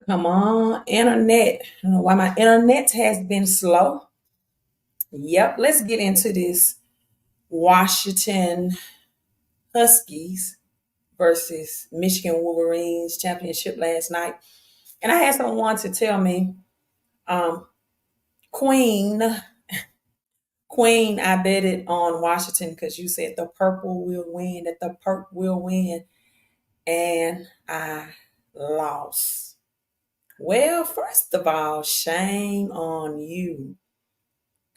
Come on, internet. I don't know why my internet has been slow. Yep, let's get into this Washington Huskies versus Michigan Wolverines championship last night. And I had someone to tell me, um, Queen, Queen, I betted on Washington because you said the purple will win, that the perp will win. And I lost. Well, first of all, shame on you.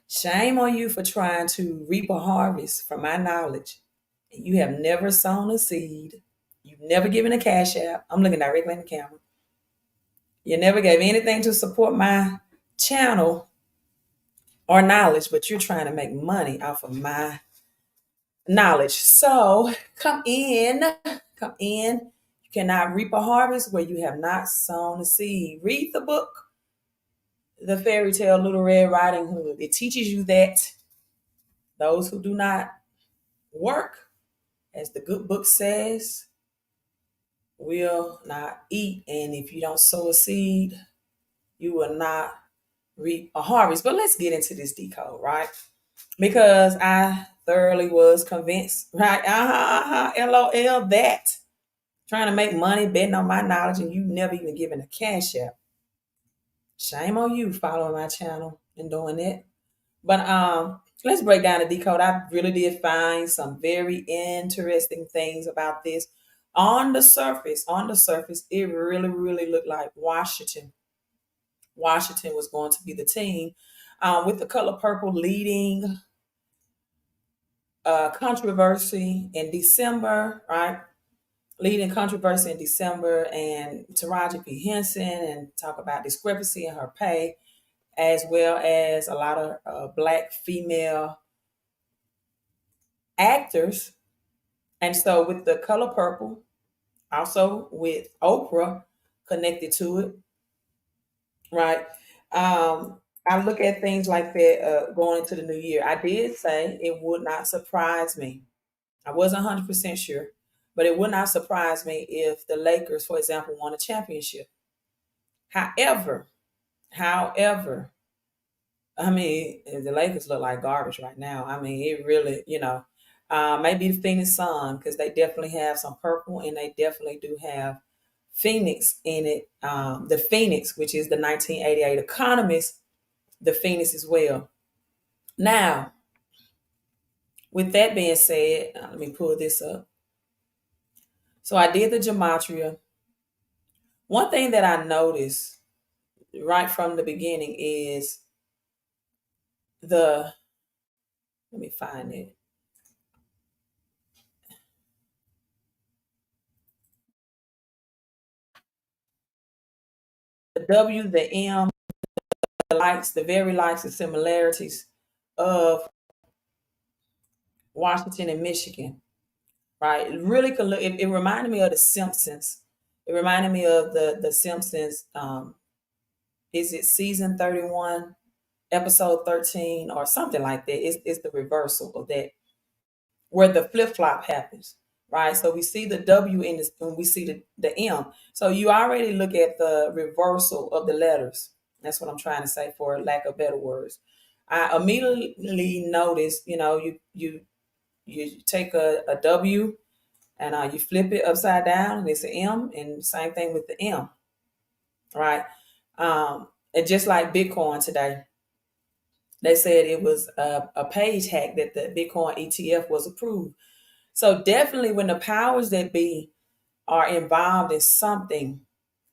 Shame on you for trying to reap a harvest from my knowledge. You have never sown a seed. You've never given a cash app. I'm looking directly in the camera. You never gave anything to support my channel or knowledge, but you're trying to make money off of my knowledge. So come in. You cannot reap a harvest where you have not sown a seed. Read the book, The Fairy Tale Little Red Riding Hood. It teaches you that those who do not work, as the good book says, will not eat. And if you don't sow a seed, you will not reap a harvest. But let's get into this decode, right? Because I thoroughly was convinced, right? LOL, that trying to make money betting on my knowledge and you never even given a cash app. Shame on you following my channel and doing it. But let's break down the decode. I really did find some very interesting things about this. On the surface, it really, really looked like Washington. Washington was going to be the team, with the color purple leading controversy in December, right? Leading controversy in December, and Taraji P. Henson, and talk about discrepancy in her pay, as well as a lot of black female actors. And so with the color purple, also with Oprah connected to it, right? I look at things like that going into the new year. I did say it would not surprise me. I wasn't 100% sure, but it would not surprise me if the Lakers, for example, won a championship. However, however, I mean, the Lakers look like garbage right now. I mean, it really, maybe the Phoenix Sun, because they definitely have some purple and they definitely do have Phoenix in it. The Phoenix, which is the 1988 Economist, the Phoenix as well. Now, with that being said, let me pull this up. So I did the gematria. One thing that I noticed right from the beginning is the, let me find it. The W, the M, the likes, the very likes and similarities of Washington and Michigan, right? It really could look, it reminded me of the Simpsons. It reminded me of the Simpsons. Is it season 31, episode 13, or something like that? It's the reversal of that, where the flip flop happens, right? So we see the W in this, when we see the M. So you already look at the reversal of the letters. That's what I'm trying to say, for lack of better words. I immediately noticed, you take a W and you flip it upside down and it's an M, and same thing with the M, right? And just like Bitcoin today, they said it was a page hack that the Bitcoin ETF was approved. So definitely when the powers that be are involved in something,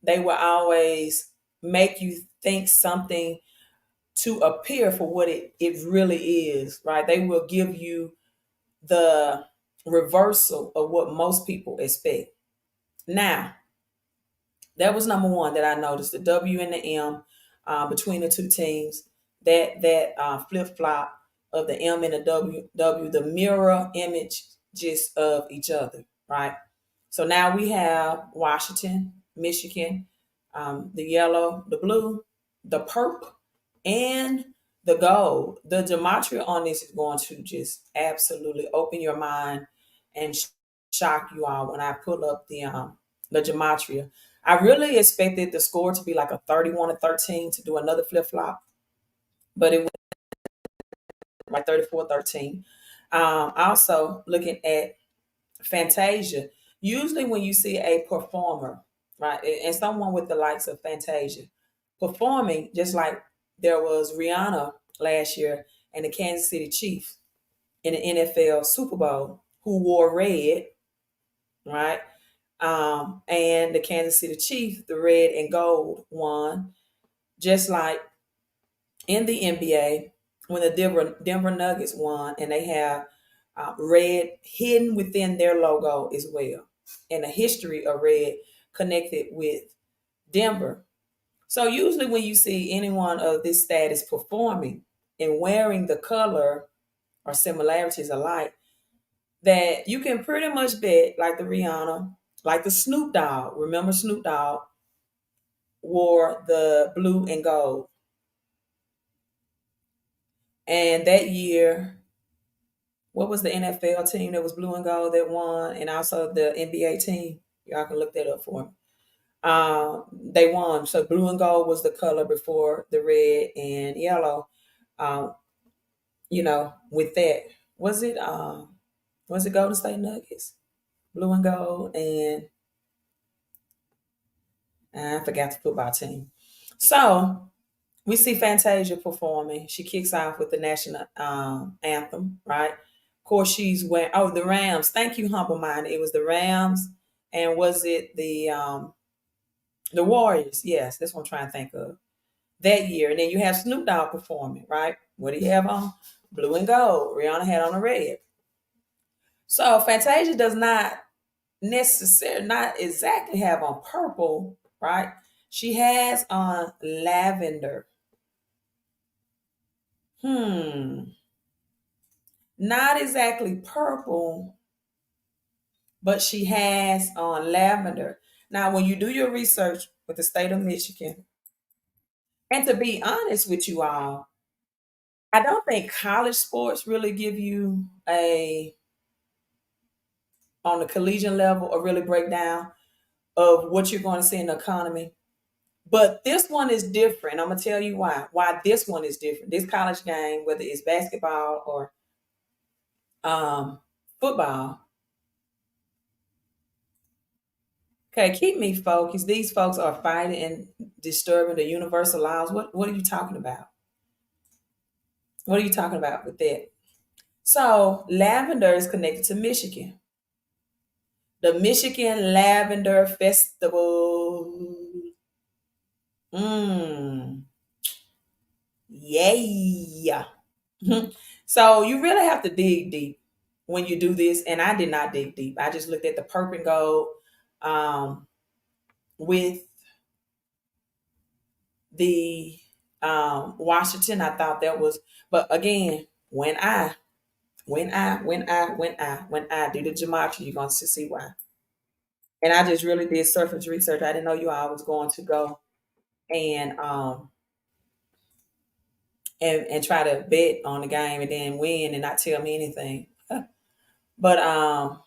they will always make you think something to appear for what it really is, right? They will give you the reversal of what most people expect. Now, that was number one that I noticed, the W and the M, between the two teams, that flip flop of the M and the W, the mirror image just of each other, right? So now we have Washington, Michigan, the yellow, the blue, the purple, and the gold. The gematria on this is going to just absolutely open your mind and shock you all when I pull up the gematria. I really expected the score to be like a 31-13 to do another flip flop, but it was like 34-13. Also, looking at Fantasia, usually when you see a performer, right, and someone with the likes of Fantasia performing, just like there was Rihanna last year and the Kansas City Chiefs in the NFL Super Bowl, who wore red, right? And the Kansas City Chiefs, the red and gold, won. Just like in the NBA, when the Denver Nuggets won, and they have red hidden within their logo as well, and a history of red connected with Denver. So usually when you see anyone of this status performing and wearing the color or similarities alike, that you can pretty much bet, like the Rihanna, like the Snoop Dogg. Remember Snoop Dogg wore the blue and gold. And that year, what was the NFL team that was blue and gold that won? And also the NBA team. Y'all can look that up for me. They won. So blue and gold was the color before the red and yellow. Um, with that, was it Golden State Nuggets? Blue and gold, and I forgot the football team. So we see Fantasia performing. She kicks off with the national anthem, right? Of course, she's wearing, oh, the Rams. Thank you, humble mind. It was the Rams, and was it the Warriors? Yes, that's what I'm trying to think of that year. And then you have Snoop Dogg performing, right? What do you have on? Blue and gold. Rihanna had on the red. So Fantasia does not exactly have on purple, right? She has on lavender. Hmm. Not exactly purple, but she has on lavender. Now, when you do your research with the state of Michigan, and to be honest with you all, I don't think college sports really give you a on the collegiate level a really breakdown of what you're going to see in the economy. But this one is different. I'm gonna tell you why. Why this one is different. This college game, whether it's basketball or football. Okay, keep me focused. These folks are fighting and disturbing the universal laws. What are you talking about? What are you talking about with that? So lavender is connected to Michigan. The Michigan Lavender Festival. Mmm. Yeah. So you really have to dig deep when you do this. And I did not dig deep. I just looked at the purple and gold um, with the Washington. I thought that was, but again, when I do the gematria, you're going to see why. And I just really did surface research. I didn't know you all was going to go and and try to bet on the game and then win and not tell me anything. But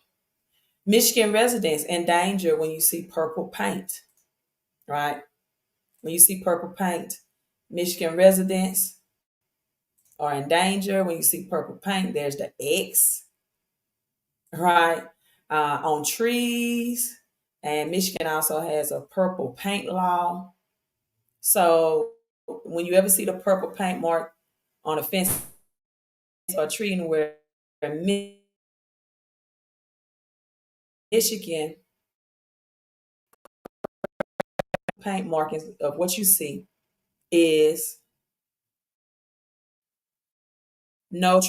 Michigan residents in danger when you see purple paint, right? When you see purple paint, Michigan residents are in danger. When you see purple paint, there's the X, right? On trees. And Michigan also has a purple paint law. So when you ever see the purple paint mark on a fence or tree anywhere in Michigan, paint markings of what you see is no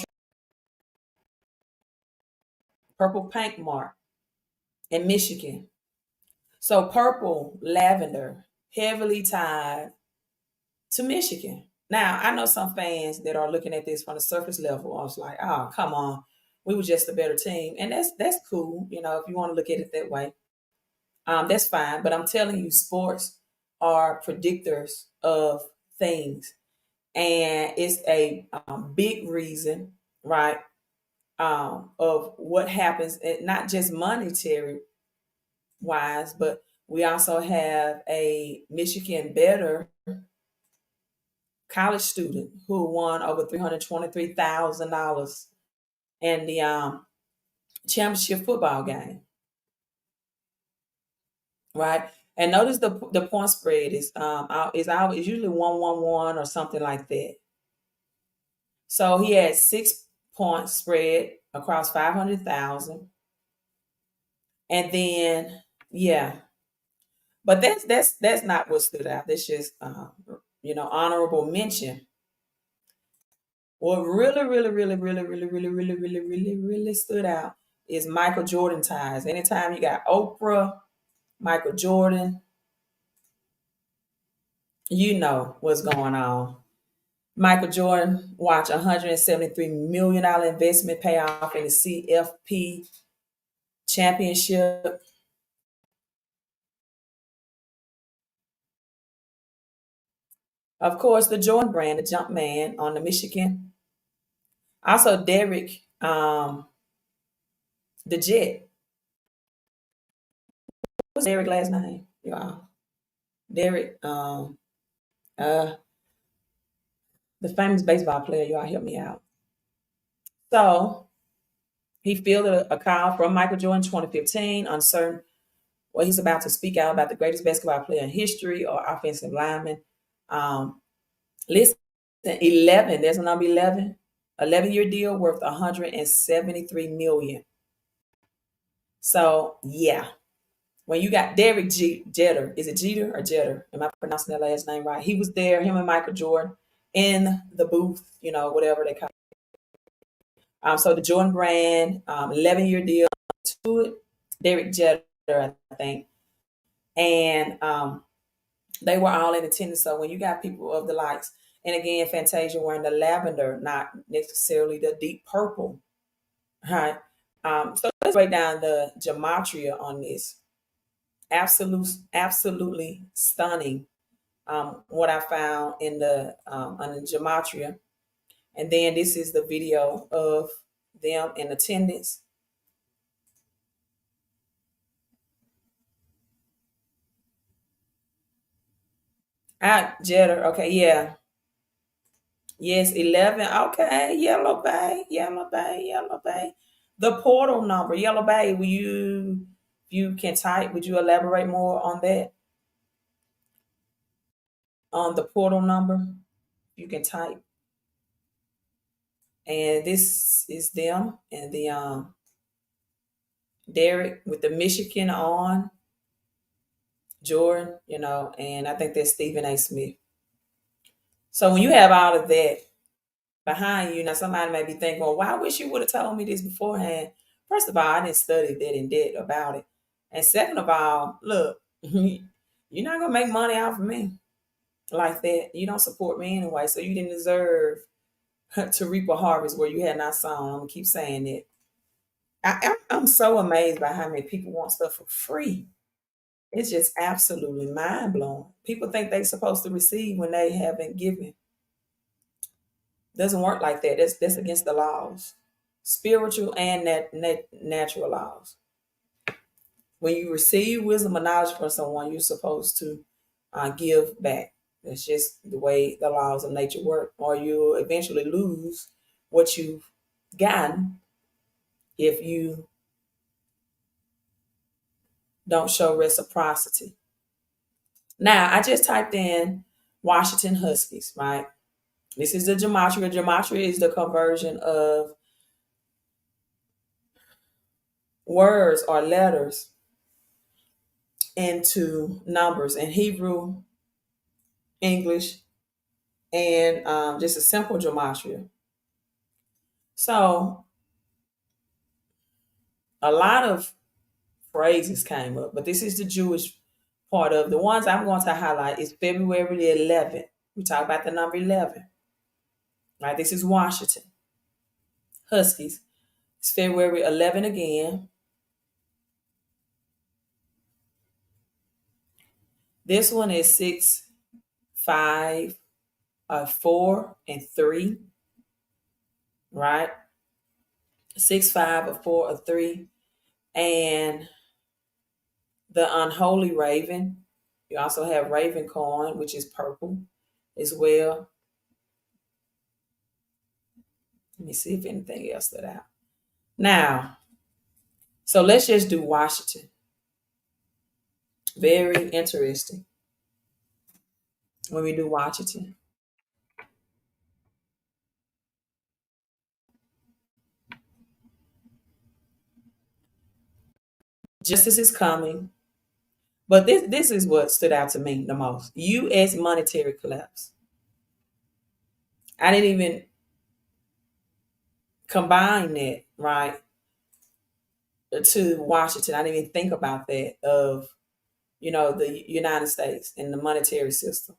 purple paint mark in Michigan. So purple, lavender, heavily tied to Michigan. Now I know some fans that are looking at this from the surface level. I was like, oh, come on. We were just a better team. And that's cool, if you want to look at it that way. That's fine. But I'm telling you, sports are predictors of things. And it's a big reason, right, of what happens, not just monetary, wise, but we also have a Michigan Better college student who won over $323,000 in the championship football game, right? And notice the point spread is usually 1-1-1 or something like that. So he had 6 points spread across 500,000, and then yeah, but that's not what stood out. That's just honorable mention. What really stood out is Michael Jordan ties. Anytime you got Oprah, Michael Jordan, you know what's going on. Michael Jordan watch $173 million investment pay off in the CFP championship. Of course, the Jordan brand, the jump man on the Michigan. Also, Derek, the Jet. What's Derek's last name? Y'all. Derek, uh, the famous baseball player. Y'all help me out. So he fielded a call from Michael Jordan 2015, uncertain what he's about to speak out about the greatest basketball player in history or offensive lineman. Um, Listen, 11, there's a number 11. 11-year deal worth 173 million. So yeah, when you got Derek Jeter, is it Jeter or Jeter? Am I pronouncing that last name right? He was there, him and Michael Jordan in the booth, whatever they call it. So the Jordan brand, 11-year deal to it. Derek Jeter, I think. And they were all in attendance. So when you got people of the likes, and again, Fantasia wearing the lavender, not necessarily the deep purple, right? So let's break down the gematria on this. Absolutely stunning. What I found in the on the gematria, and then this is the video of them in attendance. Jetter, okay, yeah. Yes, 11. Okay, Yellow Bay, Yellow Bay, Yellow Bay. The portal number, Yellow Bay, you can type, would you elaborate more on that? On the portal number, you can type. And this is them and the Derek with the Michigan on, Jordan, and I think that's Stephen A. Smith. So when you have all of that behind you, now somebody may be thinking, well, why wish you would have told me this beforehand? First of all, I didn't study that in depth about it. And second of all, look, you're not gonna make money off of me like that. You don't support me anyway, so you didn't deserve to reap a harvest where you had not sown. I'm gonna keep saying it. I'm so amazed by how many people want stuff for free. It's just absolutely mind blowing. People think they're supposed to receive when they haven't given. Doesn't work like that. That's against the laws, spiritual and natural laws. When you receive wisdom or knowledge from someone, you're supposed to give back. That's just the way the laws of nature work. Or you'll eventually lose what you've gotten if you don't show reciprocity. Now, I just typed in Washington Huskies, right? This is the gematria. Gematria is the conversion of words or letters into numbers in Hebrew, English, and just a simple gematria. So a lot of phrases came up, but this is the Jewish part of the ones I'm going to highlight is February the 11th. We talk about the number 11, right? This is Washington Huskies. It's February 11 again. This one is 6, 5, 4, and 3, right? 6, 5, 4, 3. And the unholy raven. You also have raven corn, which is purple as well. Let me see if anything else stood out. Now, so let's just do Washington. Very interesting when we do Washington. Justice is coming. But this is what stood out to me the most. U.S. monetary collapse. I didn't even combine that, right, to Washington. I didn't even think about that of, the United States and the monetary system.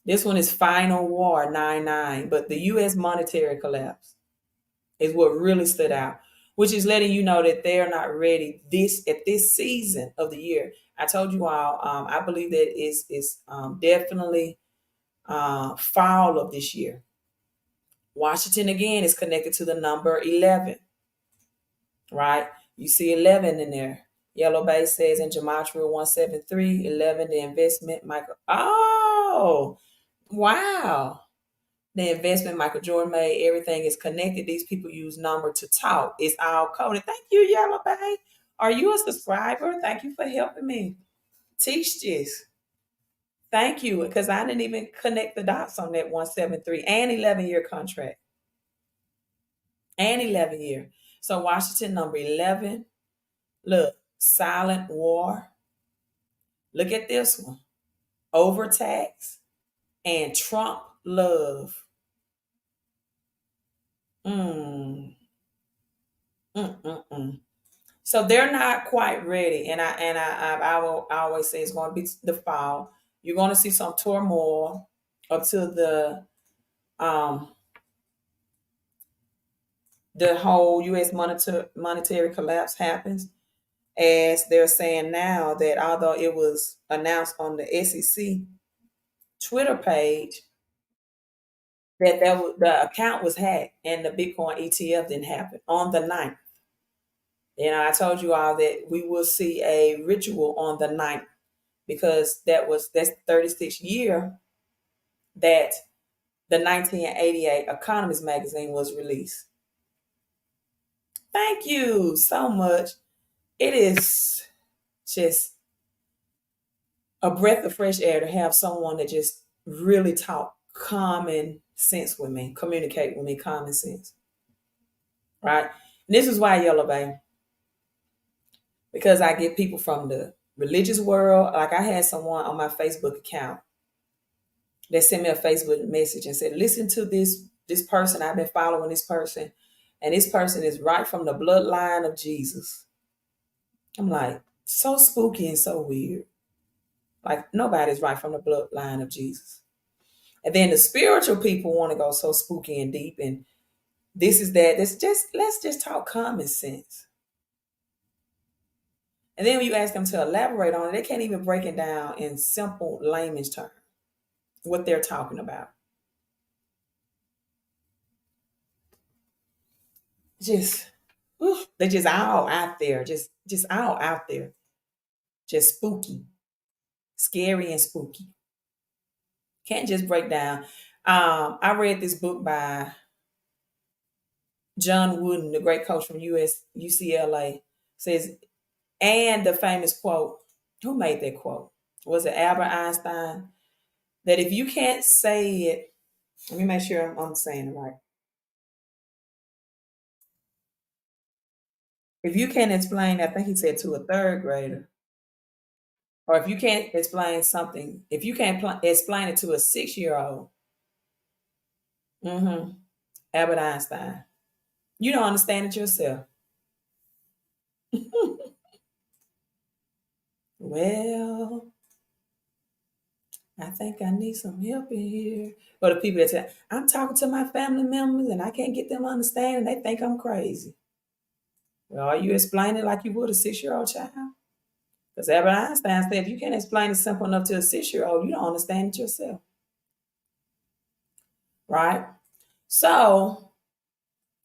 This one is Final War 99, but the U.S. monetary collapse is what really stood out, which is letting you know that they're not ready this at this season of the year. I told you all, I believe that is definitely fall of this year. Washington again is connected to the number 11, right? You see 11 in there. Yellow base says in Gematria 173, 11, the investment, Michael. Oh, wow. The investment Michael Jordan made, everything is connected. These people use number to talk. It's all coded. Thank you, Yellow Bay. Are you a subscriber? Thank you for helping me teach this. Thank you, because I didn't even connect the dots on that 173 and 11-year contract. And 11-year. So Washington number 11. Look, silent war. Look at this one. Overtax and Trump love. Mm. Mm-mm-mm. So they're not quite ready, and I always say it's going to be the fall. You're going to see some turmoil up to um the whole U.S. monetary collapse happens, as they're saying now that although it was announced on the SEC Twitter page that the account was hacked and the Bitcoin ETF didn't happen on the 9th. I told you all that we will see a ritual on the 9th because that's the 36th year that the 1988 Economist magazine was released. Thank you so much. It is just a breath of fresh air to have someone that just really talk common sense with me, communicate with me common sense. Right? And this is why Yellow Bay, because I get people from the religious world. Like I had someone on my Facebook account that sent me a Facebook message and said, listen to this person. I've been following this person, and this person is right from the bloodline of Jesus. I'm like, so spooky and so weird. Like nobody's right from the bloodline of Jesus. And then the spiritual people want to go so spooky and deep, and this is that. Let's just talk common sense. And then when you ask them to elaborate on it, they can't even break it down in simple layman's terms what they're talking about. Just they're just all out there, just all out there, just spooky, scary and spooky. Can't just break down. I read this book by John Wooden, the great coach from UCLA, says, and the famous quote. Who made that quote? Was it Albert Einstein? That if you can't say it, let me make sure I'm saying it right. If you can't explain, I think he said to a third grader, or if you can't explain something, if you can't explain it to a 6-year-old, mm-hmm, Albert Einstein, you don't understand it yourself. Well, I think I need some help in here. Or the people that say, I'm talking to my family members and I can't get them to understand and they think I'm crazy. Well, are you explaining like you would a 6-year-old child? Because Albert Einstein said if you can't explain it simple enough to a 6-year-old, you don't understand it yourself. Right? So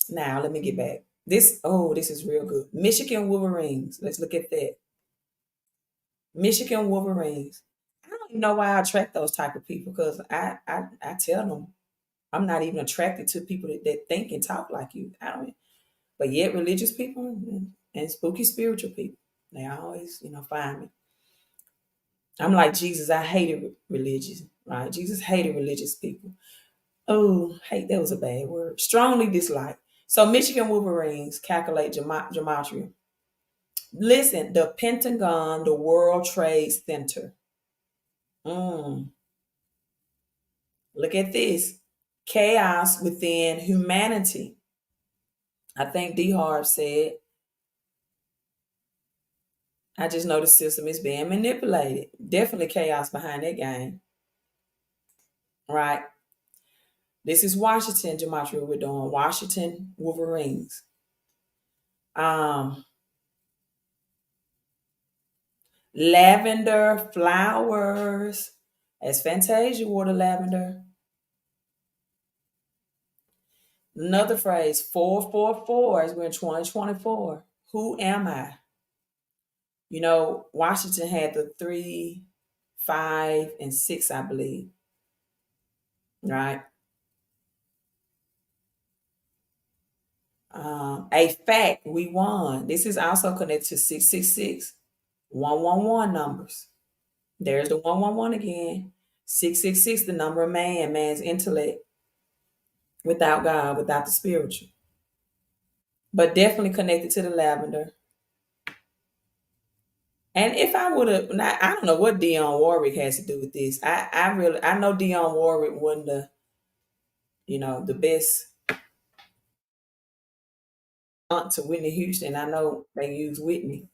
now let me get back. This is real good. Michigan Wolverines. Let's look at that. Michigan Wolverines. I don't even know why I attract those type of people because I tell them I'm not even attracted to people that think and talk like you. I don't. But yet religious people and spooky spiritual people, they always find me. I'm like Jesus. I hated religion. Right? Jesus hated religious people. Oh, hate, that was a bad word. Strongly dislike. So Michigan Wolverines calculate gematria. Listen, the Pentagon, the World Trade Center. Mm, look at this. Chaos within humanity. I think D. Harb said, I just know the system is being manipulated. Definitely chaos behind that game. Right? This is Washington gematria we're doing. Washington Wolverines. Um, Lavender flowers. As Fantasia wore the lavender. Another phrase, 444, as we're in 2024. Who am I? Washington had the 3, 5, and 6, I believe. Right? A fact, we won. This is also connected to 666, 111 numbers. There's the 111 again. 666, the number of man's intellect without God, without the spiritual. But definitely connected to the lavender. And if I would have, I don't know what Dionne Warwick has to do with this. I know Dionne Warwick wasn't the best aunt to Whitney Houston. I know they use Whitney,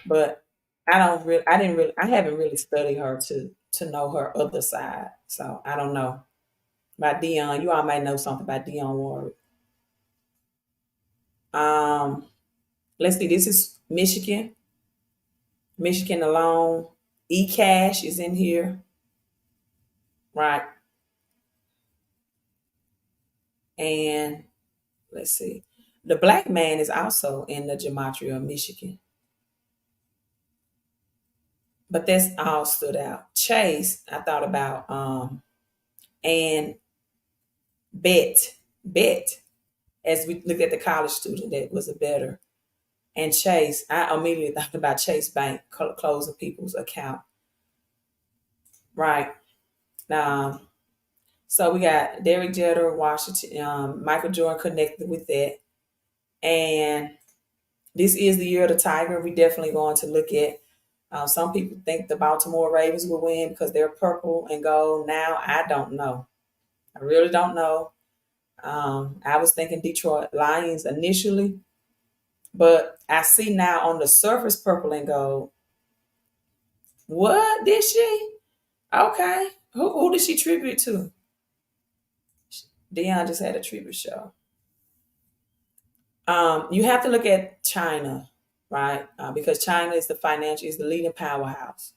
but I haven't really studied her to know her other side. So I don't know about Dionne. You all might know something about Dionne Warwick. Um, let's see. This is Michigan. Michigan alone. E-Cash is in here, right? And let's see. The black man is also in the gematria of Michigan. But that's all stood out. Chase, I thought about and Bet. As we look at the college student that was a better. And Chase, I immediately thought about Chase Bank closing people's account. Right. Um, so we got Derek Jeter, Washington, Michael Jordan connected with that. And this is the year of the Tiger. We definitely going to look at. Some people think the Baltimore Ravens will win because they're purple and gold. Now I don't know. I really don't know. I was thinking Detroit Lions initially, but I see now on the surface purple and gold. What did she? Okay, who did she tribute to? Dion just had a tribute show. You have to look at China, right? Because China is the leading powerhouse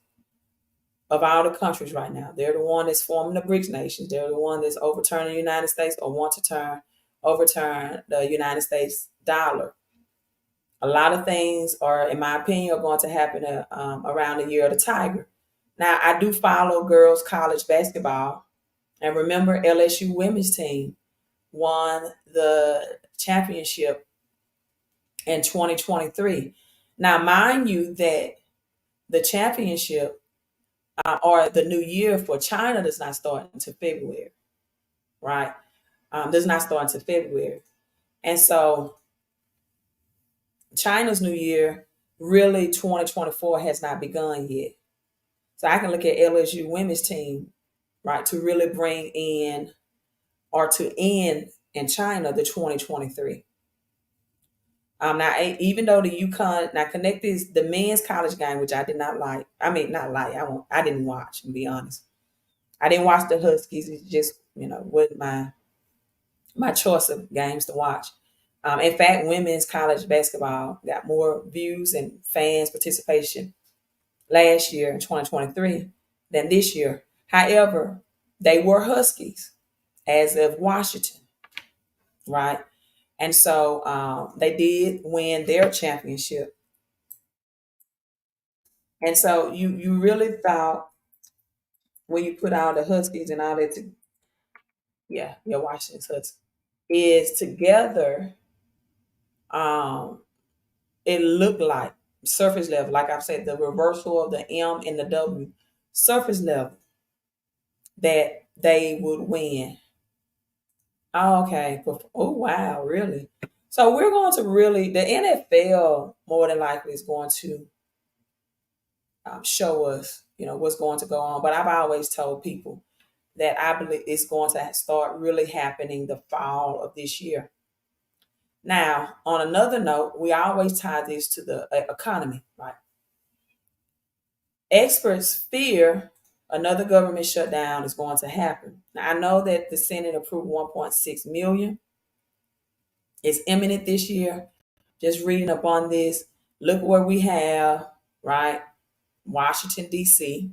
of all the countries right now. They're the one that's forming the BRICS nations. They're the one that's overturning the United States or want to overturn the United States dollar. A lot of things are, in my opinion, are going to happen around the year of the Tiger. Now, I do follow girls' college basketball. And remember, LSU women's team won the championship in 2023. Now, mind you that the championship or the new year for China does not start until February, right? Does not start until February. And so China's new year, really 2024 has not begun yet. So I can look at LSU women's team, right, to really bring in or to end in China the 2023. Now, even though the UConn, now connect this, the men's college game, which I did not like. I mean, not like, I didn't watch, to be honest. I didn't watch the Huskies. It just, wasn't my choice of games to watch. In fact, women's college basketball got more views and fans participation last year in 2023 than this year. However, they were Huskies as of Washington, right? And so they did win their championship. And so you really thought when you put all the Huskies and all that, yeah, your Washington Huskies is together. Um, it looked like surface level, like I've said, the reversal of the M and the W, surface level, that they would win. Oh, okay. Oh, wow, really? So we're going to really, the NFL more than likely is going to show us, what's going to go on. But I've always told people that I believe it's going to start really happening the fall of this year. Now, on another note, we always tie this to the economy, right? Experts fear another government shutdown is going to happen. Now, I know that the Senate approved 1.6 million. It's imminent this year. Just reading up on this, look where we have, right? Washington, D.C.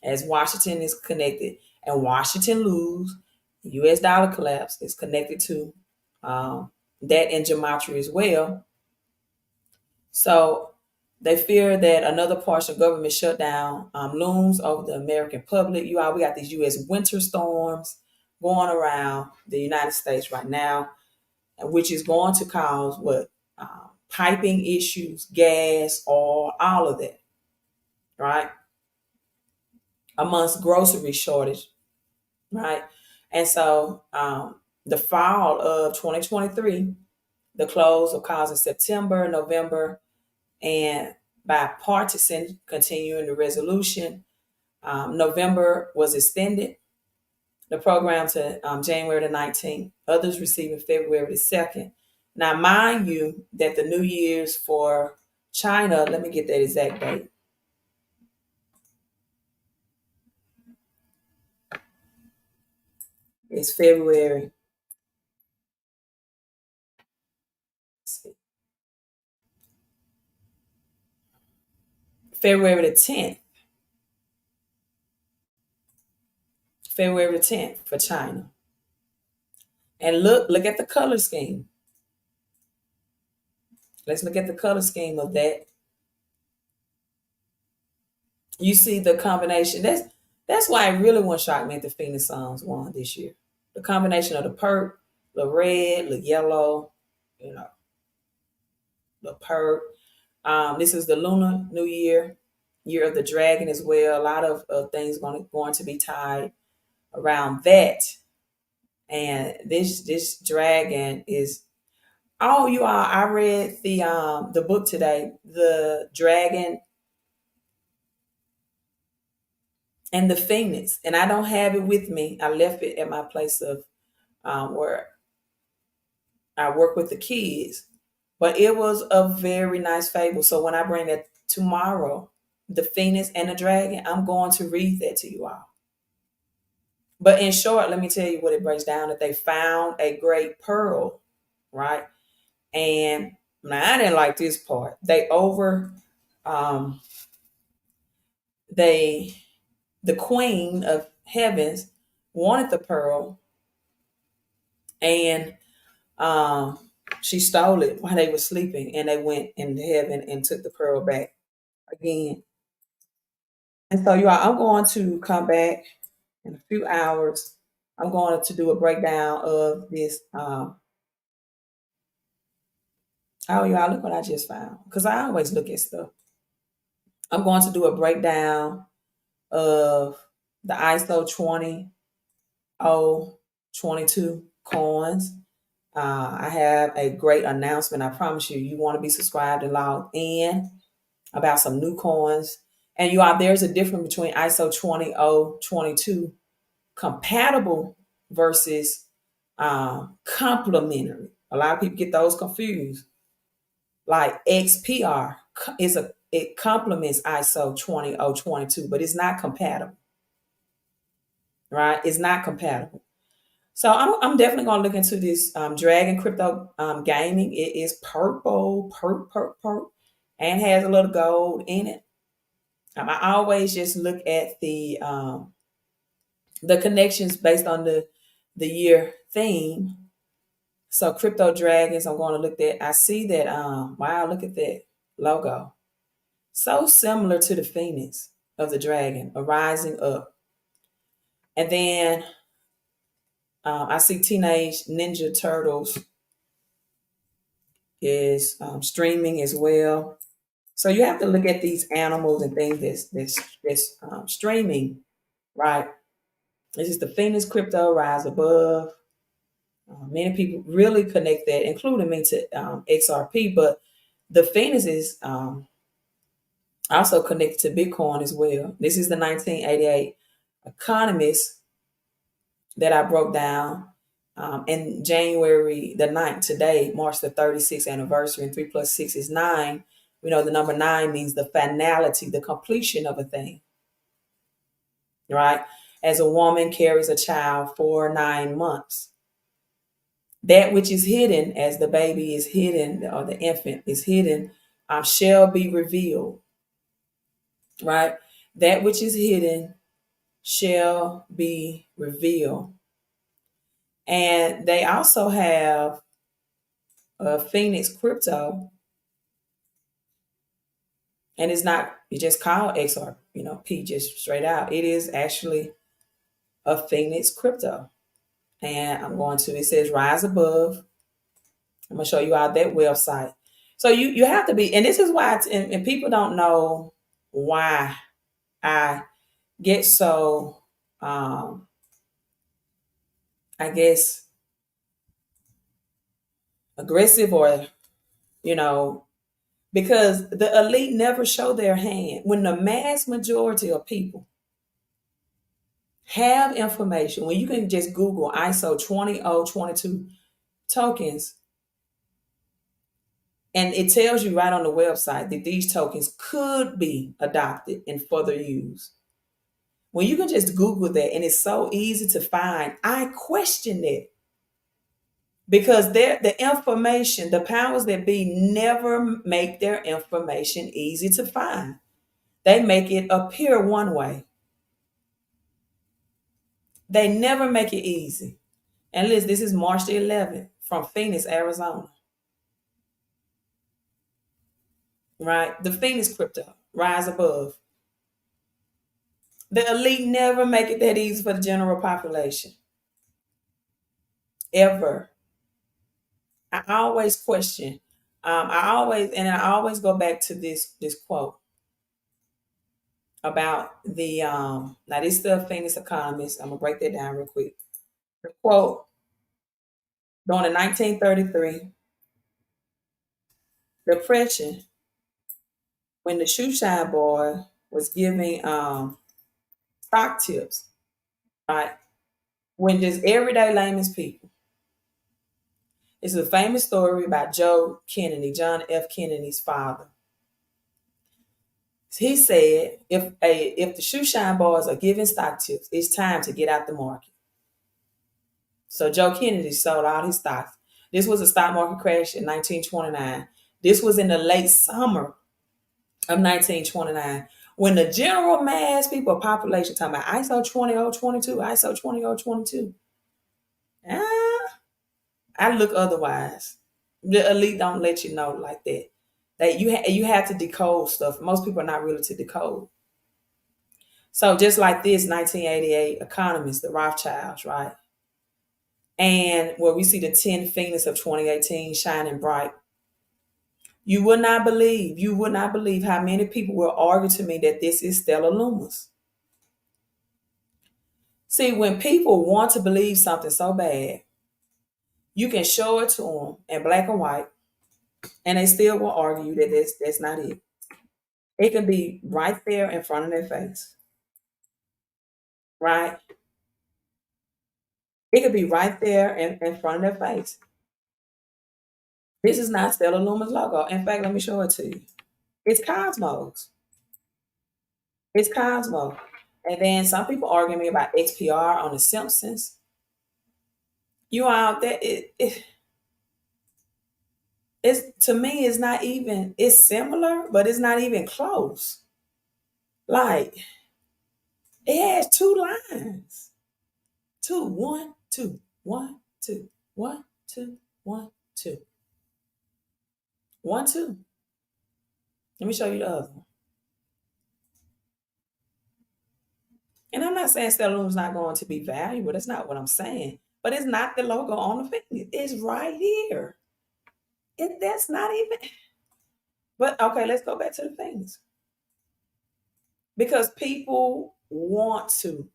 As Washington is connected and Washington lose, the U.S. dollar collapse is connected to that in gematria as well. So they fear that another partial government shutdown looms over the American public. We got these U.S. winter storms going around the United States right now, which is going to cause what? Piping issues, gas, oil, all of that, right? Amongst grocery shortage, right? And so the fall of 2023, the close of cause in September, November, and bipartisan continuing the resolution. November was extended, the program to January the 19th, others receiving February the 2nd. Now, mind you that the New Year's for China, let me get that exact date. It's February. February the 10th. February the 10th for China. And look at the color scheme. Let's look at the color scheme of that. You see the combination. That's why it really won't shock me if the Phoenix Suns won this year. The combination of the perp, the red, the yellow, you know, the perp. This is the Lunar New Year, year of the dragon as well. A lot of things going to be tied around that. And this dragon is, oh, you all, I read the book today, The Dragon and the Phoenix, and I don't have it with me. I left it at my place of where I work with the kids, but it was a very nice fable. So when I bring that tomorrow, the Phoenix and the Dragon, I'm going to read that to you all. But in short, let me tell you what it breaks down: that they found a great pearl, right? And now I didn't like this part. Um, they the Queen of Heavens wanted the pearl, and um, she stole it while they were sleeping, and they went into heaven and took the pearl back again. And so, you all, I'm going to come back in a few hours. I'm going to do a breakdown of this. Oh, y'all, look what I just found. Because I always look at stuff. I'm going to do a breakdown of the ISO 20022 coins. I have a great announcement. I promise you, you want to be subscribed and logged in about some new coins. And you are, there's a difference between ISO 20022 compatible versus complementary. A lot of people get those confused. Like XPR it complements ISO 20022, but it's not compatible. Right? It's not compatible. So I'm definitely going to look into this Dragon Crypto Gaming. It is purple, purple, and has a little gold in it. I always just look at the connections based on the year theme. So Crypto Dragons, I'm going to look at. I see that. Wow, look at that logo. So similar to the phoenix of the dragon, arising up. And then I see Teenage Ninja Turtles is streaming as well. So you have to look at these animals and things that's streaming, right? This is the Phoenix Crypto Rise Above. Many people really connect that, including me, to XRP, but the Phoenix is also connected to Bitcoin as well. This is the 1988 economist that I broke down in January the 9th, today, March the 36th anniversary, and 3 plus 6 is 9. We know the number 9 means the finality, the completion of a thing, right? As a woman carries a child for 9 months, that which is hidden, as the baby is hidden or the infant is hidden, shall be revealed, right? That which is hidden shall be revealed. And they also have Phoenix Crypto, and it's not, it's just called XR, P, just straight out. It is actually a Phoenix Crypto. And it says Rise Above. I'm going to show you all that website. So you have to be, and this is why, and people don't know why I get so, I guess, aggressive, or, you know, because the elite never show their hand. When the mass majority of people have information, when you can just Google ISO 20022 tokens, and it tells you right on the website that these tokens could be adopted and further used. When you can just Google that and it's so easy to find, I question it. Because the information, the powers that be never make their information easy to find. They make it appear one way. They never make it easy. And listen, this is March the 11th from Phoenix, Arizona. Right? The Phoenix Crypto, Rise Above. The elite never make it that easy for the general population. Ever. I always question. I always go back to this quote about the now this is the Phoenix economist. I'm gonna break that down real quick. The quote, during the 1933 Depression, when the shoe shine boy was giving stock tips, right? When just everyday layman's people. It's a famous story about Joe Kennedy, John F. Kennedy's father. He said, if the shoe shine boys are giving stock tips, it's time to get out the market. So Joe Kennedy sold all his stocks. This was a stock market crash in 1929. This was in the late summer of 1929, when the general mass people population talking about ISO 20022, ISO 20022. I look otherwise. The elite don't let you know like that. That you have to decode stuff. Most people are not really to decode. So just like this 1988 economist, the Rothschilds, right? And where we see the 10 Phoenix of 2018 shining bright. You would not believe how many people will argue to me that this is Stellar Lumas. See, when people want to believe something so bad, you can show it to them in black and white, and they still will argue that that's not it. It can be right there in front of their face, right? It could be right there in front of their face. This is not Stellar Luma's logo. In fact, let me show it to you. It's Cosmos. It's Cosmo. And then some people argue me about XPR on The Simpsons. You out there, it's, to me, it's not even, it's similar, but it's not even close. Like, it has two lines. Two, one, two, one, two, one, two, One, two. One, two. Let me show you the other one. And I'm not saying stellarum's not going to be valuable. That's not what I'm saying. But it's not the logo on the finger. It's right here. That's not even. But okay, let's go back to the things. Because people want to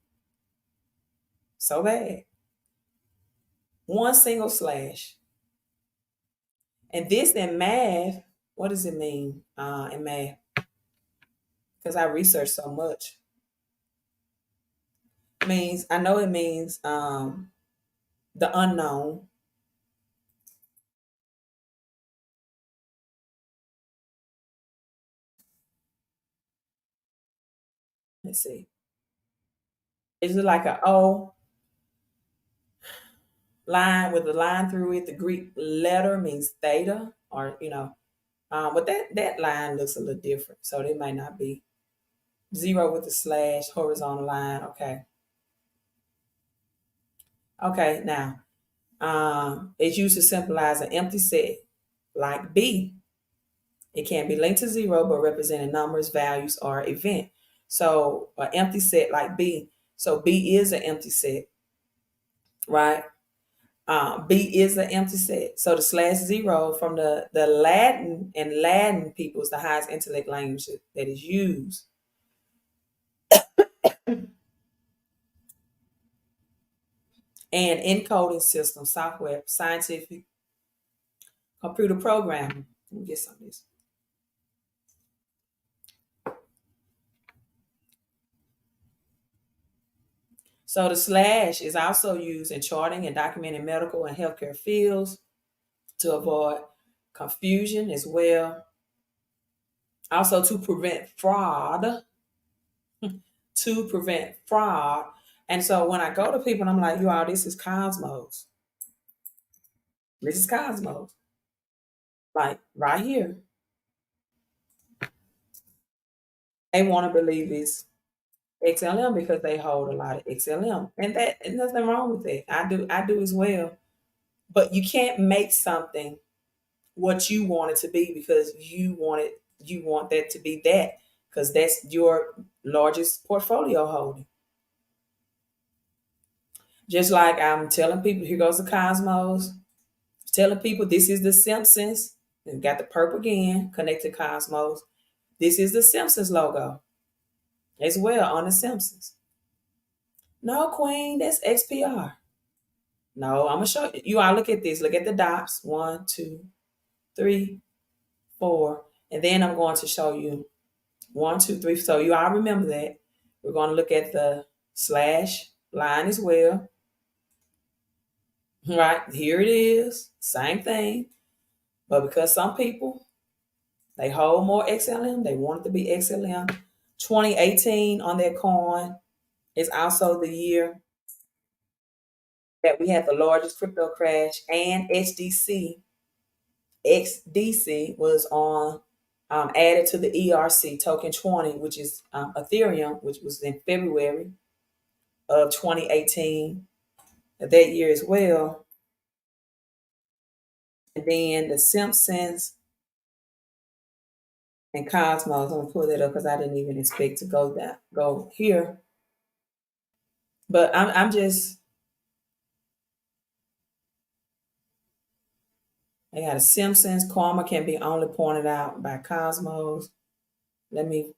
so bad. One single slash. And this in math, what does it mean in math? Because I researched so much. Means I know it means the unknown. Let's see. Is it like a O line with a line through it? The Greek letter means theta, or but that line looks a little different, so it might not be zero with the slash horizontal line. Okay. Now, it's used to symbolize an empty set, like B. It can be linked to zero, but representing numbers, values, or event. So, an empty set like B. So B is an empty set, right? B is an empty set. So the slash zero from the Latin and Latin people is the highest intellect language that is used. And encoding system, software, scientific, computer programming. Let me get some of this. So the slash is also used in charting and documenting medical and healthcare fields to avoid confusion as well. Also to prevent fraud. To prevent fraud. And so when I go to people and I'm like, you all, this is Cosmos. This is Cosmos. Like right here. They want to believe it's XLM because they hold a lot of XLM. And nothing wrong with that. I do as well. But you can't make something what you want it to be because you want that to be that because that's your largest portfolio holding. Just like I'm telling people, here goes the Cosmos. Telling people this is the Simpsons. And got the purple again, connected Cosmos. This is the Simpsons logo as well on the Simpsons. No, Queen, that's XPR. No, I'm gonna show you. You all look at this. Look at the dots. One, two, three, four. And then I'm going to show you one, two, three. So you all remember that. We're going to look at the slash line as well. Right, here it is. Same thing. But because some people, they hold more XLM, they want it to be XLM. 2018 on their coin is also the year that we had the largest crypto crash, and XDC was on added to the ERC token 20, which is Ethereum, which was in February of 2018 that year as well. And then the Simpsons and Cosmos. I'm gonna pull that up because I didn't even expect to go here. But I'm just I got a Simpsons. Karma can be only pointed out by Cosmos. Let me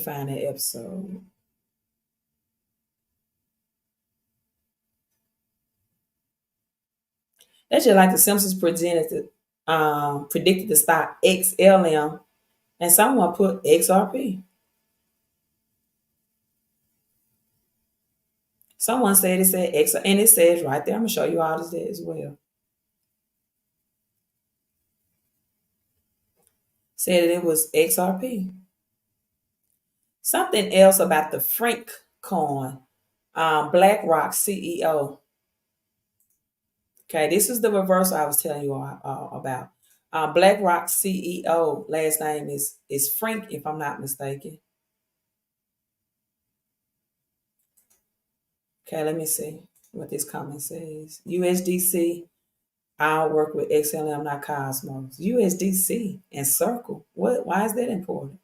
find that episode. That's just like the Simpsons predicted the stock XLM, and someone put XRP. Someone said it said X, and it says right there. I'm gonna show you all this as well. Said it was XRP. Something else about the Frank coin, BlackRock CEO. Okay, this is the reverse I was telling you about. BlackRock CEO last name is Frank, if I'm not mistaken. Okay, let me see what this comment says. USDC, I'll work with XLM, not Cosmos. USDC and Circle. What? Why is that important?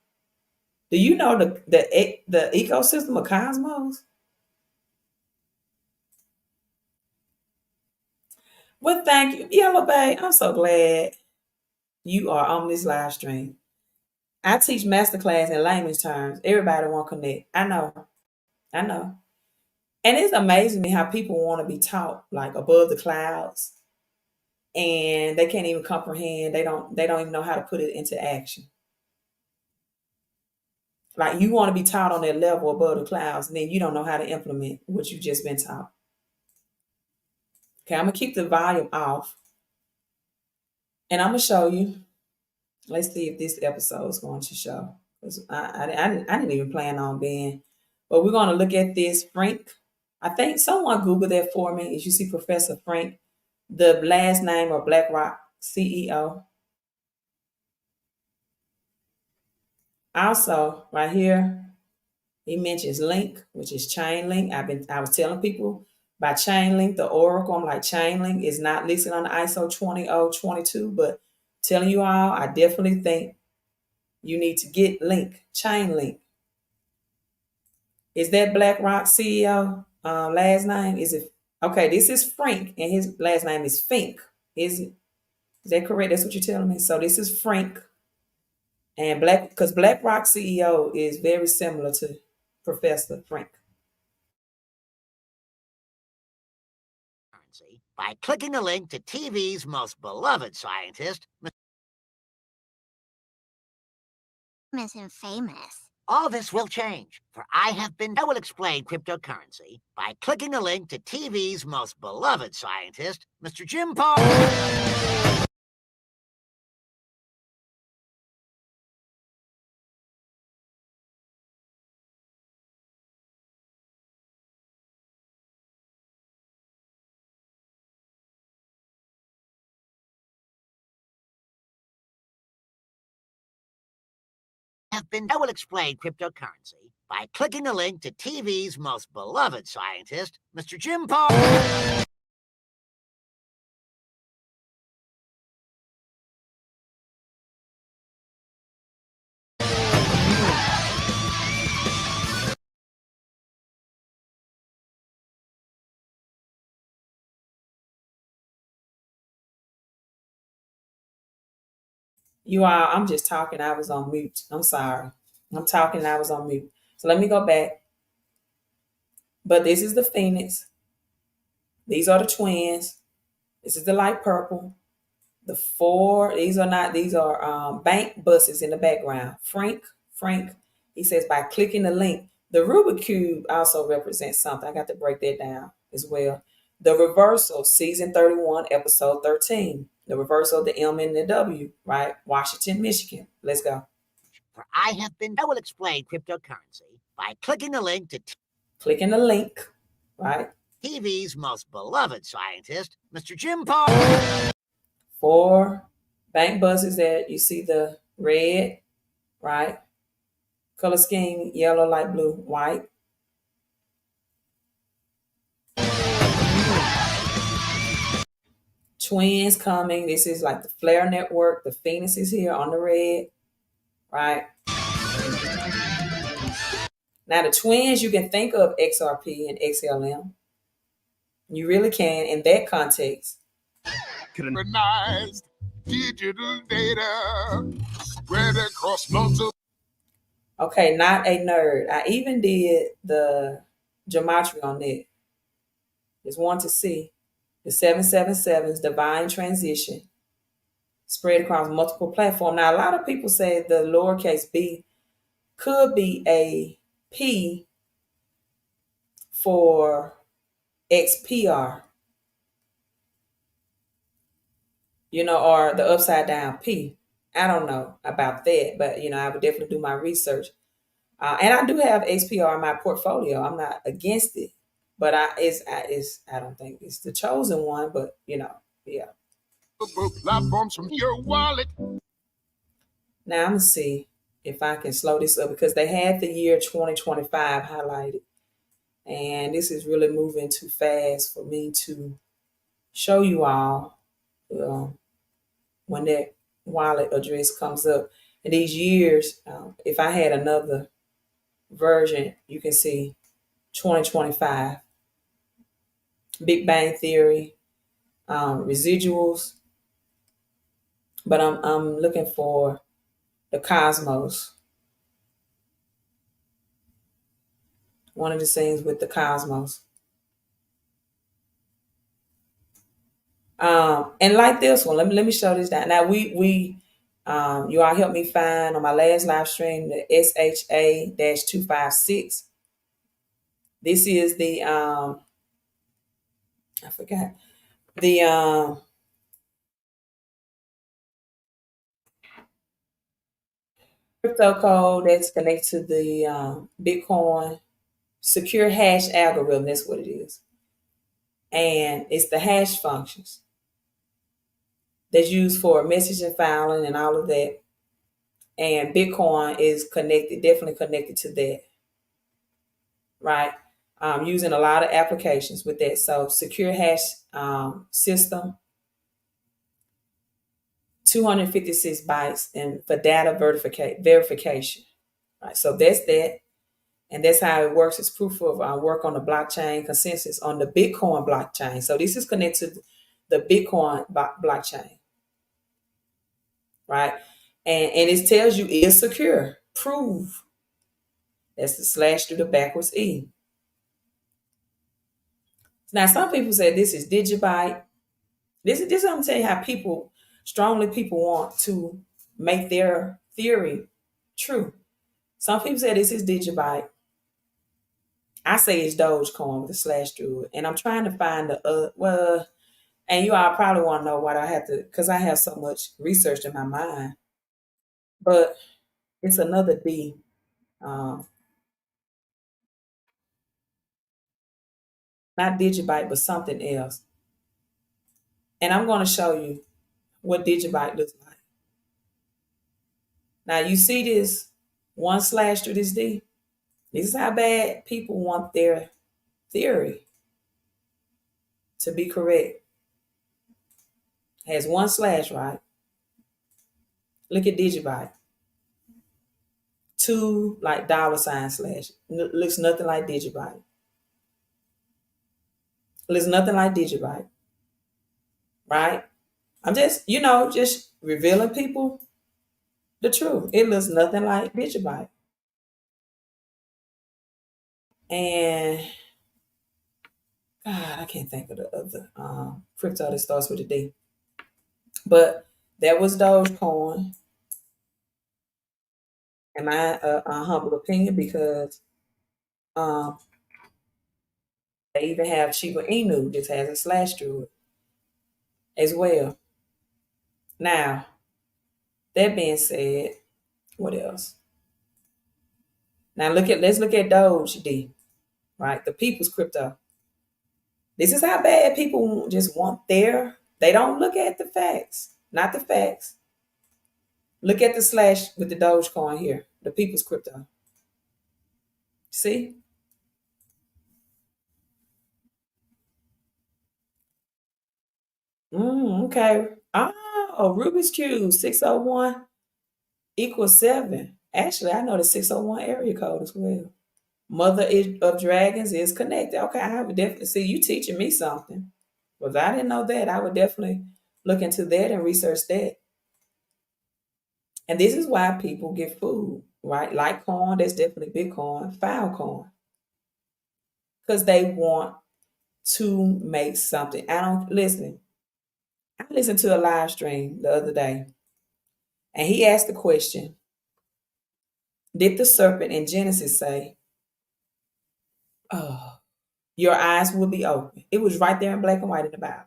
Do you know the ecosystem of Cosmos? Well, thank you, Yellow Bay. I'm so glad you are on this live stream. I teach masterclass in layman's terms. Everybody want to connect. I know. And it's amazing me how people want to be taught like above the clouds and they can't even comprehend. They don't even know how to put it into action. Like you want to be taught on that level above the clouds, and then you don't know how to implement what you've just been taught. Okay, I'm gonna keep the volume off and I'm gonna show you. Let's see if this episode is going to show. Because I didn't even plan on being, but we're gonna look at this Frank. I think someone Googled that for me. As you see, Professor Frank, the last name of BlackRock CEO. Also, right here, he mentions Link, which is Chainlink. I was telling people by Chainlink, the Oracle. I'm like, Chainlink is not listed on the ISO 20022, but telling you all, I definitely think you need to get Link, Chainlink. Is that BlackRock CEO last name? Is it okay? This is Frank, and his last name is Fink. Is that correct? That's what you're telling me. So this is Frank and because BlackRock CEO is very similar to Professor Frank. By clicking a link to TV's most beloved scientist, and famous. All this will change, for I will explain cryptocurrency by clicking a link to TV's most beloved scientist, Mr. Jim Harbaugh. I will explain cryptocurrency by clicking a link to TV's most beloved scientist, Mr. Jim Harbaugh. You all, I'm just talking. I was on mute. I'm sorry. I'm talking. I was on mute. So let me go back. But this is the Phoenix. These are the twins. This is the light purple. The four, these are bank buses in the background. Frank, he says by clicking the link. The Rubik Cube also represents something. I got to break that down as well. The reversal, season 31, episode 13. The reversal of the M and the W, right? Washington, Michigan. Let's go. For I will explain cryptocurrency by clicking the link to clicking the link, right? TV's most beloved scientist, Mr. Jim Harbaugh. 4 bank buses that you see the red, right? Color scheme, yellow, light blue, white. Twins coming. This is like the Flare Network. The Phoenix is here on the red, right? Now the twins, you can think of XRP and XLM. You really can in that context. Synchronized digital data spread across multiple. Okay, not a nerd. I even did the gematria on that. Just want to see the 777's divine transition spread across multiple platforms. Now, a lot of people say the lowercase b could be a P for XPR, or the upside down P. I don't know about that, but I would definitely do my research. And I do have XPR in my portfolio. I'm not against it, but I don't think it's the chosen one. But yeah. Platforms from your wallet. Now I'm gonna see if I can slow this up because they had the year 2025 highlighted. And this is really moving too fast for me to show you all um, when that wallet address comes up. In these years, if I had another version, you can see 2025, Big Bang Theory, residuals, but I'm looking for the Cosmos. One of the scenes with the Cosmos. And like this one, let me show this down. Now you all helped me find on my last live stream the SHA-256. This is the I forgot the crypto code that's connected to the Bitcoin secure hash algorithm. That's what it is, and it's the hash functions that's used for messaging, filing, and all of that. And Bitcoin is connected, definitely connected to that, right? Using a lot of applications with that. So secure hash system, 256 bytes, and for data verification, right? So that's that, and that's how it works. It's proof of work on the blockchain consensus on the Bitcoin blockchain. So this is connected to the Bitcoin blockchain, right? And it tells you it's secure. Prove. That's the slash through the backwards E. Now, some people say this is digibyte. This is I'm telling you how people want to make their theory true. Some people say this is digibyte. I say it's Dogecoin with a slash through it, and I'm trying to find the well. And you all probably want to know what I have to, because I have so much research in my mind. But it's another D, um, not digibyte, but something else. And I'm going to show you what digibyte looks like. Now you see this one slash through this D. This is how bad people want their theory to be correct. It has one slash, right? Look at digibyte. Two like dollar sign slash. Looks nothing like digibyte. Looks nothing like digibyte, right? I'm just, just revealing people the truth. It looks nothing like digibyte. And God, I can't think of the other crypto that starts with a D. But that was Dogecoin, in my humble opinion, because um, they even have Shiba Inu, that has a slash through it as well. Now, that being said, what else? Now let's look at Doge D, right? The people's crypto. This is how bad people just want they don't look at the facts, not the facts. Look at the slash with the Dogecoin here, the people's crypto. See? Okay. Rubik's Cube 601 equals 7. Actually, I know the 601 area code as well. Mother of Dragons is connected. Okay, I would definitely see you teaching me something. Well, if I didn't know that, I would definitely look into that and research that. And this is why people get food, right? Litecoin, that's definitely Bitcoin, Filecoin, because they want to make something. I don't listen. I listened to a live stream the other day, and he asked the question: did the serpent in Genesis say, "Oh, your eyes will be open"? It was right there in black and white in the Bible.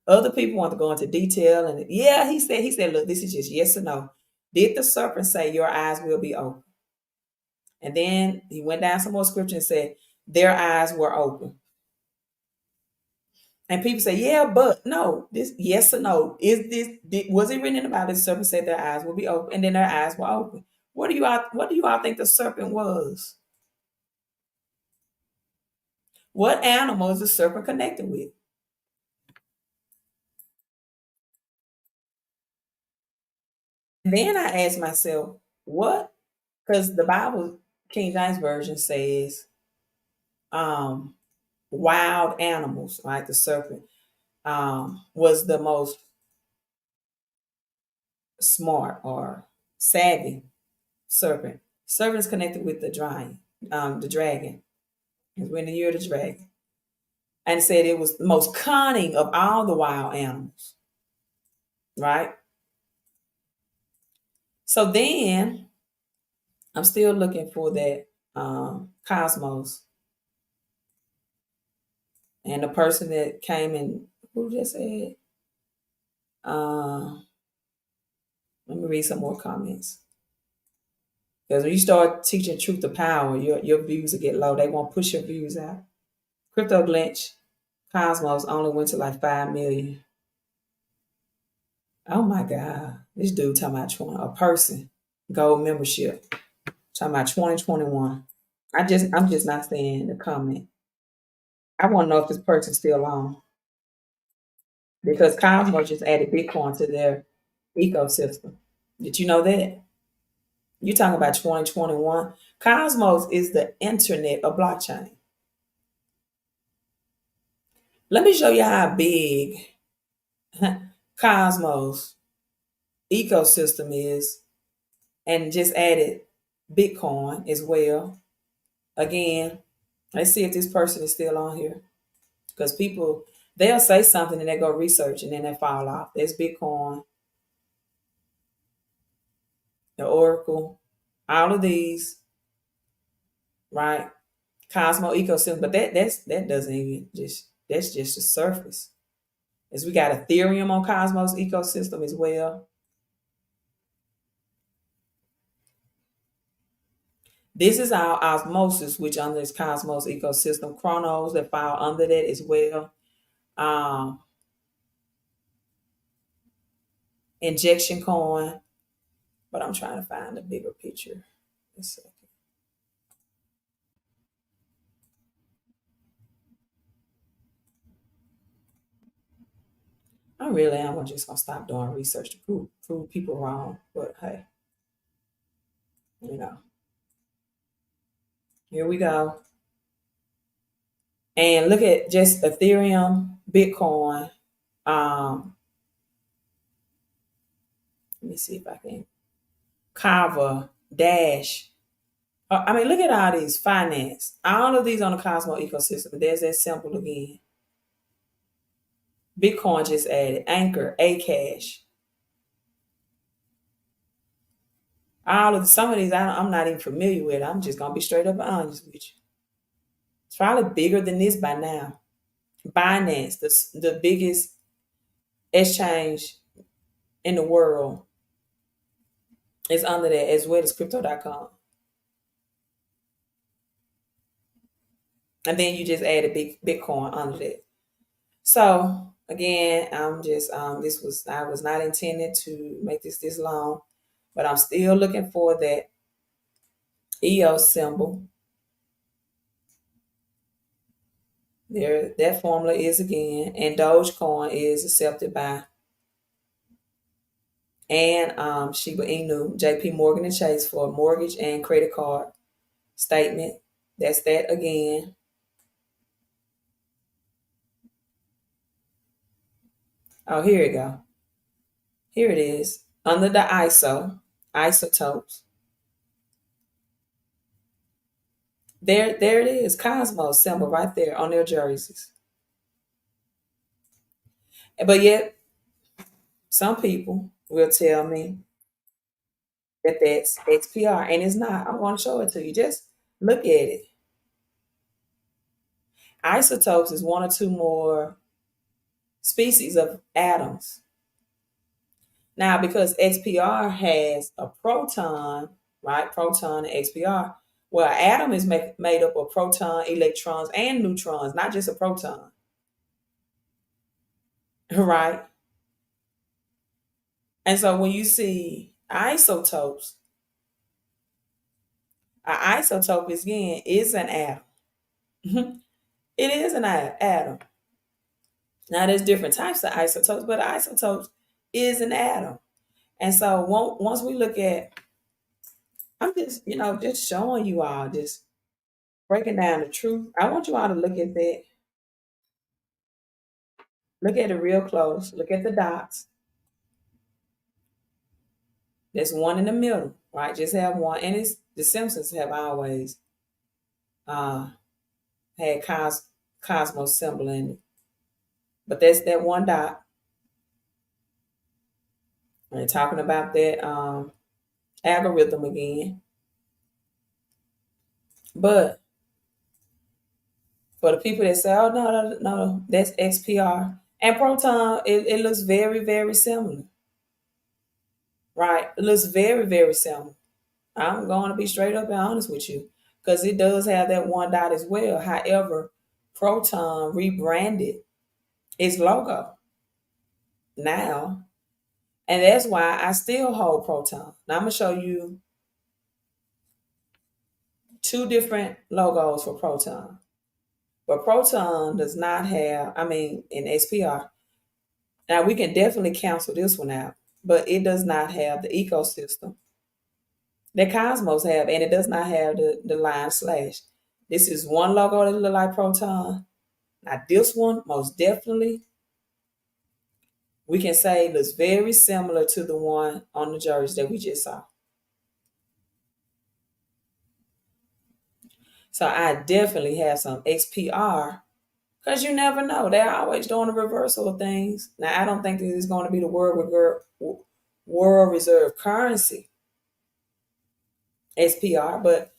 Other people want to go into detail, and yeah, he said, look, this is just yes or no. Did the serpent say your eyes will be open? And then he went down some more scripture and said their eyes were open. And people say, yeah, but no, this yes or no. Was it written in the Bible? The serpent said their eyes will be open, and then their eyes were open. What do you all think the serpent was? What animal is the serpent connected with? And then I asked myself, what? Because the Bible, King James Version says, um, wild animals, right? The serpent was the most smart or savvy serpent. Serpent is connected with the dragon. We're in the year of the dragon. And it said it was the most cunning of all the wild animals, right? So then I'm still looking for that cosmos. And the person that came in, who just said, uh, let me read some more comments. Because when you start teaching truth to power, your views will get low. They won't push your views out. Crypto Glitch, Cosmos only went to like 5 million. Oh my God. This dude talking about a person, gold membership. Talking about 2021. I'm just not saying the comment. I want to know if this person's still on. Because Cosmos just added Bitcoin to their ecosystem. Did you know that? You talking about 2021. Cosmos is the internet of blockchain. Let me show you how big Cosmos ecosystem is, and just added Bitcoin as well. Again, let's see if this person is still on here. Because people, they'll say something and they go research and then they fall off. There's Bitcoin, the Oracle, all of these, right? Cosmo ecosystem, but that doesn't even that's just the surface. As we got Ethereum on Cosmos ecosystem as well. This is our osmosis, which under this Cosmos ecosystem. Chronos that fall under that as well. Um, injection coin, but I'm trying to find a bigger picture. A second. I really am just gonna stop doing research to prove people wrong. But hey, you know, here we go. And look at just Ethereum, Bitcoin. Let me see if I can. Kava, Dash. I mean, look at all these finance. All of these on the Cosmo ecosystem. There's that symbol again. Bitcoin just added Anchor, Acash. All of some of these I'm not even familiar with. I'm just gonna be straight up honest with you. It's probably bigger than this by now. Binance, the biggest exchange in the world, is under that as well as crypto.com. And then you just added Bitcoin under that. So again, I'm just I was not intended to make this long, but I'm still looking for that EOS symbol. There, that formula is again, and Dogecoin is accepted by and Shiba Inu, JP Morgan and Chase for mortgage and credit card statement. That's that again. Oh, here we go. Here it is. Under the isotopes. There it is. Cosmos symbol right there on their jerseys. But yet, some people will tell me that that's XPR, and it's not. I'm going to show it to you. Just look at it. Isotopes is one or two more species of atoms. Now, because XPR has a proton, right? Proton and XPR. Well, an atom is made up of proton, electrons, and neutrons, not just a proton, right? And so when you see isotopes, an isotope is again is an atom. It is an atom. Now there's different types of isotopes, but isotopes is an atom. And so once we look at, I'm just, just showing you all, just breaking down the truth. I want you all to look at that. Look at it real close. Look at the dots. There's one in the middle, right? Just have one. And it's the Simpsons have always uh, had cosmos symbol in it. But that's that one dot. And talking about that algorithm again. But for the people that say, oh, no, no, no, that's XPR. And proton, it looks very, very similar, right? It looks very, very similar. I'm going to be straight up and honest with you because it does have that one dot as well. However, Proton rebranded its logo now, and that's why I still hold Proton. Now I'm going to show you two different logos for Proton. But Proton does not have, I mean, in SPR. Now we can definitely cancel this one out, but it does not have the ecosystem that Cosmos have, and it does not have the line slash. This is one logo that look like Proton. Now this one, most definitely, we can say looks very similar to the one on the jersey that we just saw. So I definitely have some XPR because you never know. They're always doing a reversal of things. Now I don't think that it's going to be the world reserve currency SPR, but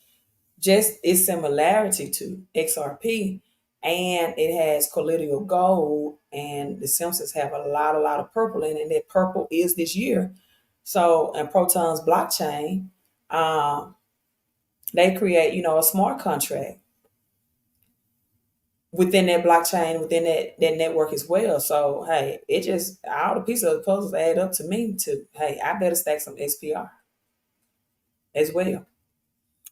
just its similarity to XRP, and it has colloidal gold, and the Simpsons have a lot of purple in it, and that purple is this year. So, and Proton's blockchain, they create, a smart contract within that blockchain, within that network as well. So, hey, it just, all the pieces of the puzzles add up to me to, hey, I better stack some SPR as well.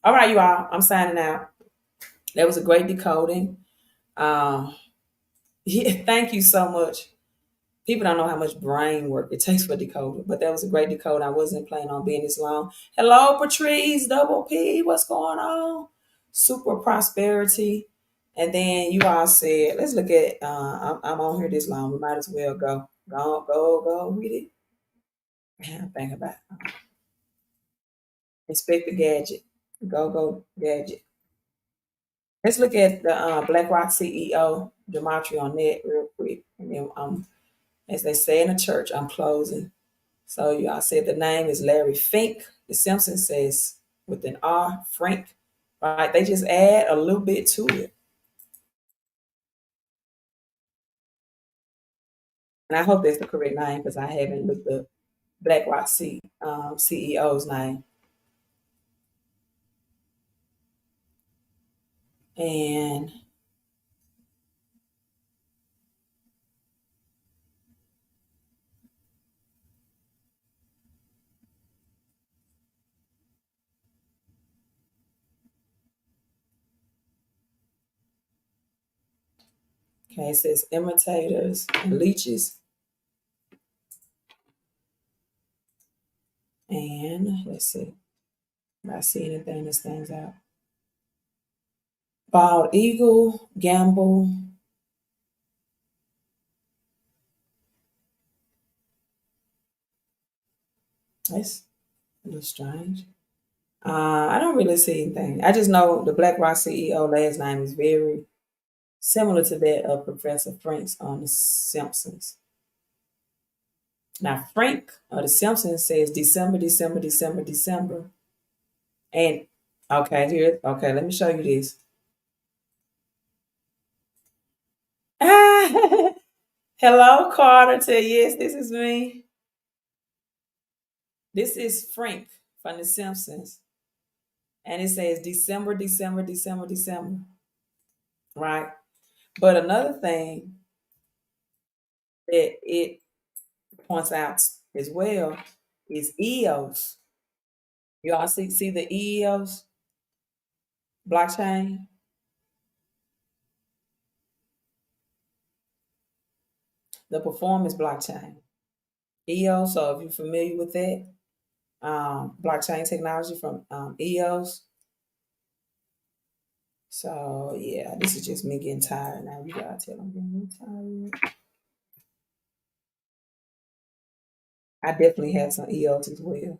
All right, you all, I'm signing out. That was a great decoding. Yeah, thank you so much. People don't know how much brain work it takes for decoding, but that was a great decode. I wasn't planning on being this long. Hello, Patrice, Double P, what's going on? Super prosperity. And then you all said, let's look at, I'm on here this long. We might as well go read it. Yeah, think about it. Inspect the gadget. Go gadget. Let's look at the BlackRock CEO, Demetri on that real quick. And then as they say in the church, I'm closing. So y'all said the name is Larry Fink. The Simpson says with an R, Frank. Right? They just add a little bit to it. And I hope that's the correct name because I haven't looked up BlackRock CEO's name. And okay, it says imitators and leeches. And let's see if I see anything that stands out. Bald eagle, gamble. That's a little strange. I don't really see anything. I just know the BlackRock CEO last name is very similar to that of Professor Frank's on The Simpsons. Now, Frank of The Simpsons says December, December, December, December. And okay, let me show you this. Hello, Carter. Yes, this is me. This is Frank from The Simpsons. And it says December, December, December, December. Right? But another thing that it points out as well is EOS. You all see the EOS blockchain? the performance blockchain. EOS, so if you're familiar with that, blockchain technology from EOS. So yeah, this is just me getting tired now. You gotta tell I'm getting tired. I definitely have some EOS as well.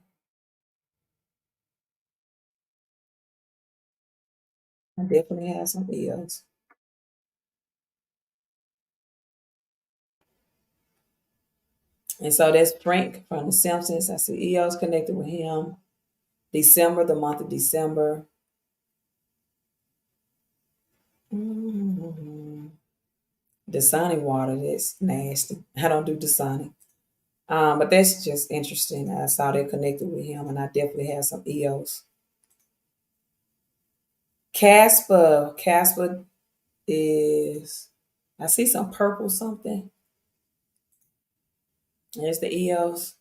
I definitely have some EOS. And so that's Frank from The Simpsons. I see EOS connected with him. December, the month of December. Mm-hmm. Dasani water, that's nasty. I don't do Dasani. But that's just interesting. I saw they connected with him, and I definitely have some EOS. Casper. Casper is, I see some purple something. There's the EOS.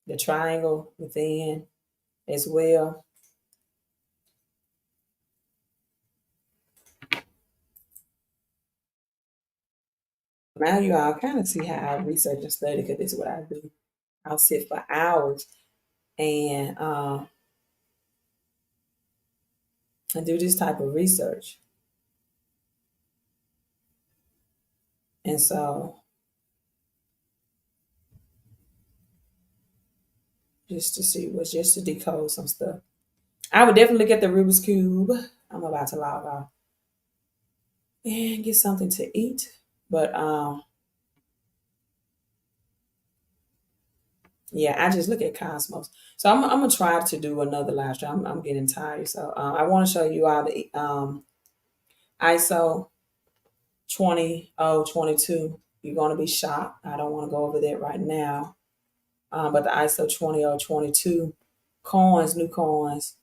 The triangle within as well. Now you all kind of see how I research and study because this is what I do. I'll sit for hours and and do this type of research. And so just to see what's just to decode some stuff. I would definitely look at the Rubik's Cube. I'm about to log off and get something to eat. But yeah, I just look at Cosmos. So I'm gonna try to do another live stream. I'm getting tired. So I want to show you all the ISO 20022. You're gonna be shocked. I don't want to go over that right now. But the ISO 20022 coins, new coins.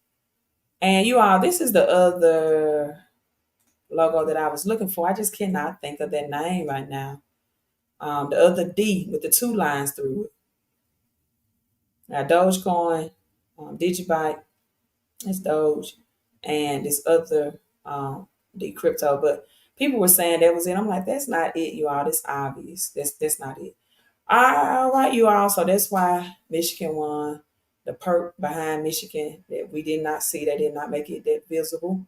And you all, this is the other logo that I was looking for. I just cannot think of that name right now. The other D with the two lines through it. Now Dogecoin, Digibyte, it's Doge, and this other D crypto. But people were saying that was it. I'm like, that's not it, you all. That's obvious. That's not it. All right, you all. So that's why Michigan won. The perk behind Michigan that we did not see, they did not make it that visible.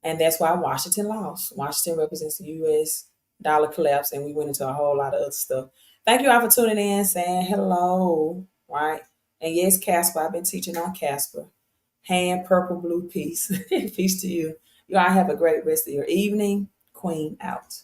And that's why Washington lost. Washington represents the US dollar collapse, and we went into a whole lot of other stuff. Thank you all for tuning in, saying hello, right? And yes, Casper, I've been teaching on Casper. Hand, purple, blue, peace. Peace to you. You all have a great rest of your evening. Queen out.